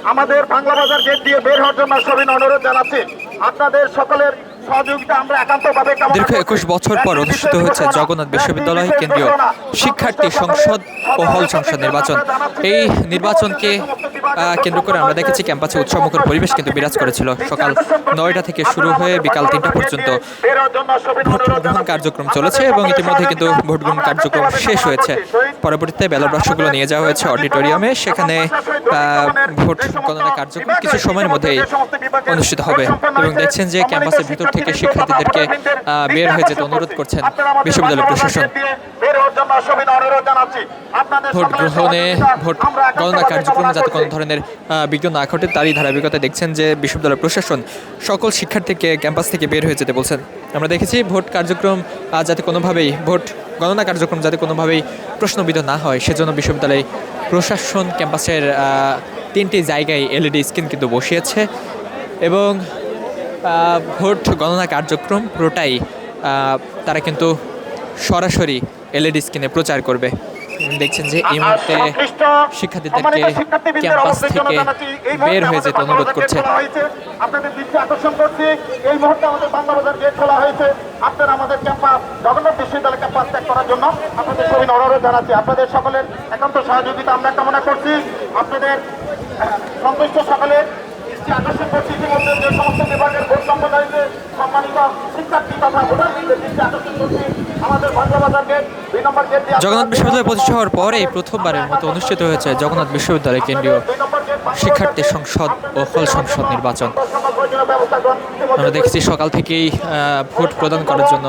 আমাদের বাংলা বাজার গেট দিয়ে বের হওয়ার জন্য সবিনয় অনুরোধ জানাচ্ছি। আপনাদের সকলের সহযোগিতা আমরা একান্তভাবে কামনা দীর্ঘ 21 বছর পর অনুষ্ঠিত হয়েছে জগন্নাথ বিশ্ববিদ্যালয় কেন্দ্রীয় শিক্ষার্থী সংসদ ও হল সংসদ নির্বাচন। এই নির্বাচনকে কেন্দ্র করে আমরা দেখেছি ক্যাম্পাসে উৎসবমুখর পরিবেশ কিন্তু বিরাজ করেছিল। সকাল 9টা থেকে শুরু হয়ে বিকাল 3টা পর্যন্ত ভোট গ্রহণ কার্যক্রম চলেছে এবং ইতিমধ্যে কিন্তু ভোট গ্রহণ কার্যক্রম শেষ হয়েছে। পরবর্তীতে ব্যালট বাক্সগুলো নিয়ে যাওয়া হয়েছে অডিটোরিয়ামে, সেখানে ভোট গণনা কার্যক্রম কিছু সময়ের মধ্যেই অনুষ্ঠিত হবে এবং দেখছেন যে ক্যাম্পাসের ভিতর থেকে শিক্ষার্থীদেরকে বের হয়ে যেতে অনুরোধ করছেন বিশ্ববিদ্যালয় প্রশাসন। ভোট গ্রহণে ভোট গণনা কার্যক্রমে যাতে কোনো ধরনের বিঘ্ন না ঘটে তারই ধারাবাহিকতায় দেখছেন যে বিশ্ববিদ্যালয় প্রশাসন সকল শিক্ষার্থীকে ক্যাম্পাস থেকে বের হয়ে যেতে বলছেন। আমরা দেখেছি ভোট কার্যক্রম যাতে কোনোভাবেই ভোট গণনা কার্যক্রম যাতে কোনোভাবেই প্রশ্নবিদ্ধ না হয় সেজন্য বিশ্ববিদ্যালয় প্রশাসন ক্যাম্পাসের 3টি জায়গায় এলইডি স্ক্রিন কিন্তু বসিয়েছে এবং ভোট গণনা কার্যক্রম পুরোটাই তারা কিন্তু সরাসরি এলইডি স্ক্রিনে প্রচার করবে। দেখছেন যে এই মুহূর্তে শিক্ষার্থীদেরকে ক্যাম্পাস থেকে বের হয়ে যেতে অনুরোধ করছে। আপনাদের দৃষ্টি আকর্ষণ করছি, এই মুহূর্তে আমাদের বাংলা বাজার গেট খোলা হয়েছে। আপনারা আমাদের ক্যাম্পাস জগন্নাথ বিশ্ববিদ্যালয় ক্যাম্পাস ত্যাগ করার জন্য আপনাদের সবিনয় অনুরোধ জানাচ্ছি। আপনাদের সকলের একান্ত সহযোগিতা আমরা কামনা করছি। আপনাদের সন্তুষ্ট সকলের দৃষ্টি আকর্ষণ করছি। ইতিমধ্যে যে সমস্ত বিভাগের ভোট সম্প্রদায়কে সম্মানিত শিক্ষার্থী তথা ভোটারদের দৃষ্টি আকর্ষণ করছি। আমাদের বাংলা বাজার গেট 2 নম্বর গেট দিয়ে জগন্নাথ বিশ্ববিদ্যালয় প্রতিষ্ঠা হওয়ার পর এই প্রথমবারের মতো অনুষ্ঠিত হয়েছে জগন্নাথ বিশ্ববিদ্যালয় কেন্দ্রীয় শিক্ষার্থী সংসদ ও হল সংসদ নির্বাচন। আমরা দেখছি সকাল থেকেই ভোট প্রদান করার জন্য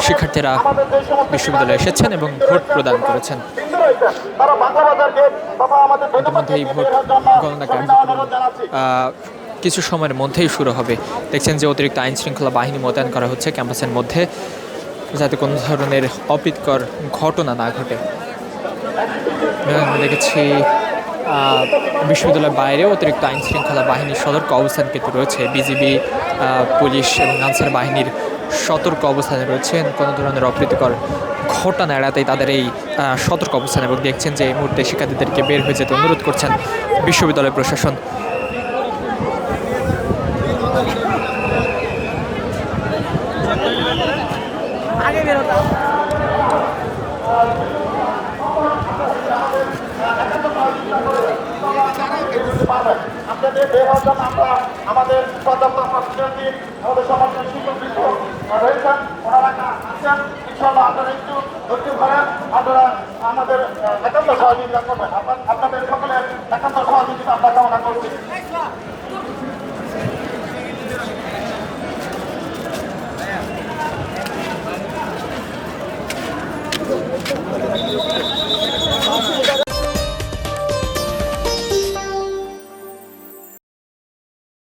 শিক্ষার্থীরা বিশ্ববিদ্যালয়ে এসেছেন এবং ভোট প্রদান করেছেন। ইতিমধ্যে এই ভোট গণনা কার্যক্রম কিছু সময়ের মধ্যেই শুরু হবে। দেখছেন যে অতিরিক্ত আইন শৃঙ্খলা বাহিনী মোতায়েন করা হচ্ছে ক্যাম্পাসের মধ্যে যাতে কোনো ধরনের অপ্রীতিকর ঘটনা না ঘটে। আমরা দেখেছি বিশ্ববিদ্যালয়ের বাইরেও অতিরিক্ত আইন শৃঙ্খলা বাহিনীর সতর্ক অবস্থান কিন্তু রয়েছে। বিজিবি, পুলিশ এবং আনসার বাহিনীর সতর্ক অবস্থানে রয়েছেন কোনো ধরনের অপ্রীতিকর ঘটনা এড়াতেই তাদের এই সতর্ক অবস্থান। এবং দেখছেন যে এই মুহূর্তে শিক্ষার্থীদেরকে বের হয়ে যেতে অনুরোধ করছেন বিশ্ববিদ্যালয় প্রশাসন। আপনাদের বের হওয়ার জন্য আমরা আমাদের আমাদের সমাজের শিক্ষকবৃন্দ রয়েছেন, ওনারা আছেন। ইনশাআল্লাহ আপনারা একটু ধৈর্য ধরেন, আপনারা আমাদের একান্ত সহযোগিতা করবেন। আপনাদের সকলের একান্ত সহযোগিতা আমরা কামনা করছি।